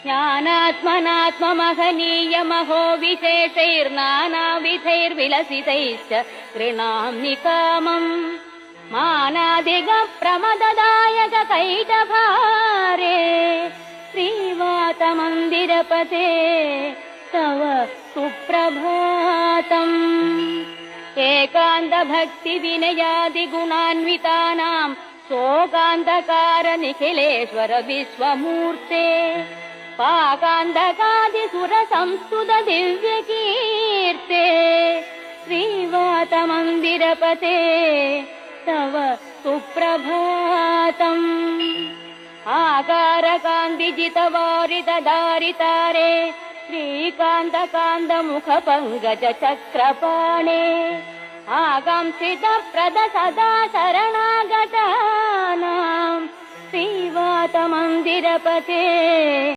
ज्ञानात्मनात्ममहनीयमहो विशेषैर्नानाविधैर्विलसितैश्च गृणाम्नि कामम् मानादिगप्रमददायककैटभारे श्रीवातमन्दिरपते तव सुप्रभातम् एकान्तभक्तिविनयादिगुणान्वितानाम् शोकान्धकार निखिलेश्वर विश्वमूर्ते पाकान्धकादिसुरसंस्तुत दिव्यकीर्ते श्रीवातमन्दिरपते तव सुप्रभातम् आकारकान्तिजितवारितदारितारे श्रीकान्तकान्तमुखपङ्कजचक्रपाणे आकांक्षितप्रद सदा शरणागतानाम् श्रीवातमन्दिरपते